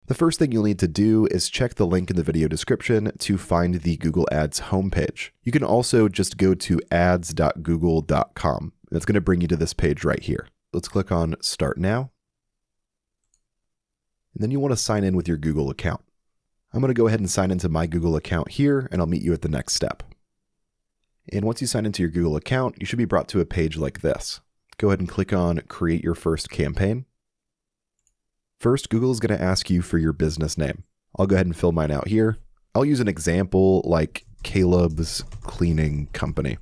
The first thing you'll need to do is check the link in the video description to find the Google Ads homepage. You can also just go to ads.google.com. That's going to bring you to this page right here. Let's click on Start Now. And then you want to sign in with your Google account. I'm going to go ahead and sign into my Google account here, and I'll meet you at the next step. And once you sign into your Google account, you should be brought to a page like this. Go ahead and click on Create Your First Campaign. First, Google is going to ask you for your business name. I'll go ahead and fill mine out here. I'll use an example like Caleb's Cleaning Company.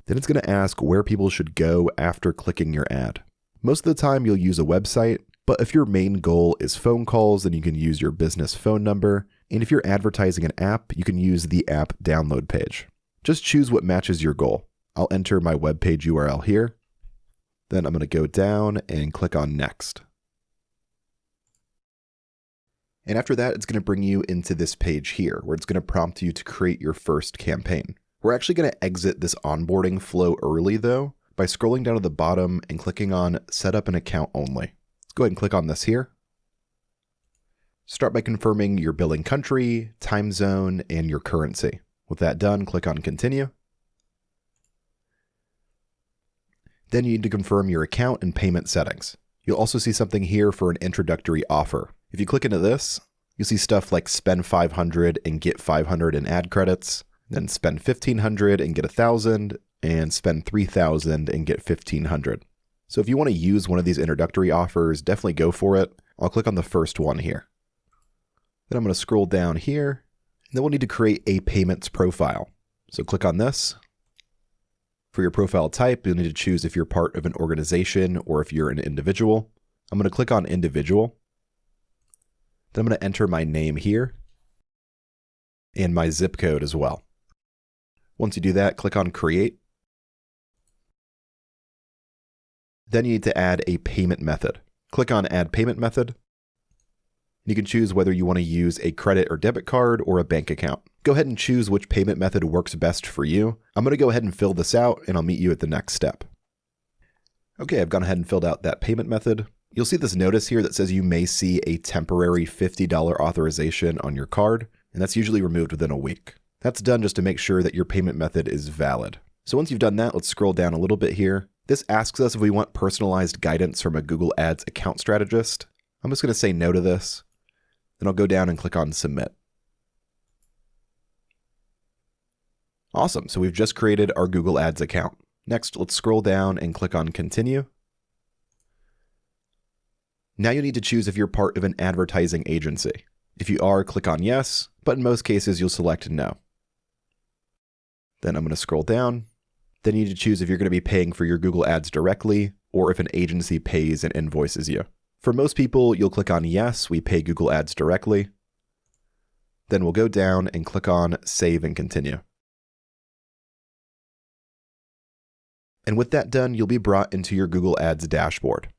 Then it's going to ask where people should go after clicking your ad. Most of the time you'll use a website, but if your main goal is phone calls, then you can use your business phone number. And if you're advertising an app, you can use the app download page. Just choose what matches your goal. I'll enter my web page URL here. Then I'm going to go down and click on Next. And after that, it's going to bring you into this page here, where it's going to prompt you to create your first campaign. We're actually going to exit this onboarding flow early though, by scrolling down to the bottom and clicking on Set up an account only. Let's go ahead and click on this here. Start by confirming your billing country, time zone, and your currency. With that done, click on Continue. Then you need to confirm your account and payment settings. You'll also see something here for an introductory offer. If you click into this, you'll see stuff like spend $500 and get $500 in ad credits, then spend $1,500 and get $1,000, and spend $3,000 and get $1,500. So if you want to use one of these introductory offers, definitely go for it. I'll click on the first one here. Then I'm going to scroll down here, and then we'll need to create a payments profile. So click on this. For your profile type, you'll need to choose if you're part of an organization or if you're an individual. I'm going to click on individual. Then I'm going to enter my name here and my zip code as well. Once you do that, click on Create. Then you need to add a payment method. Click on Add Payment Method. You can choose whether you want to use a credit or debit card or a bank account. Go ahead and choose which payment method works best for you. I'm going to go ahead and fill this out, and I'll meet you at the next step. Okay, I've gone ahead and filled out that payment method. You'll see this notice here that says you may see a temporary $50 authorization on your card, and that's usually removed within a week. That's done just to make sure that your payment method is valid. So once you've done that, let's scroll down a little bit here. This asks us if we want personalized guidance from a Google Ads account strategist. I'm just going to say no to this. Then I'll go down and click on Submit. Awesome, so we've just created our Google Ads account. Next, let's scroll down and click on Continue. Now you need to choose if you're part of an advertising agency. If you are, click on Yes, but in most cases you'll select No. Then I'm going to scroll down. Then you need to choose if you're going to be paying for your Google Ads directly or if an agency pays and invoices you. For most people, you'll click on Yes, we pay Google Ads directly. Then we'll go down and click on Save and Continue. And with that done, you'll be brought into your Google Ads dashboard.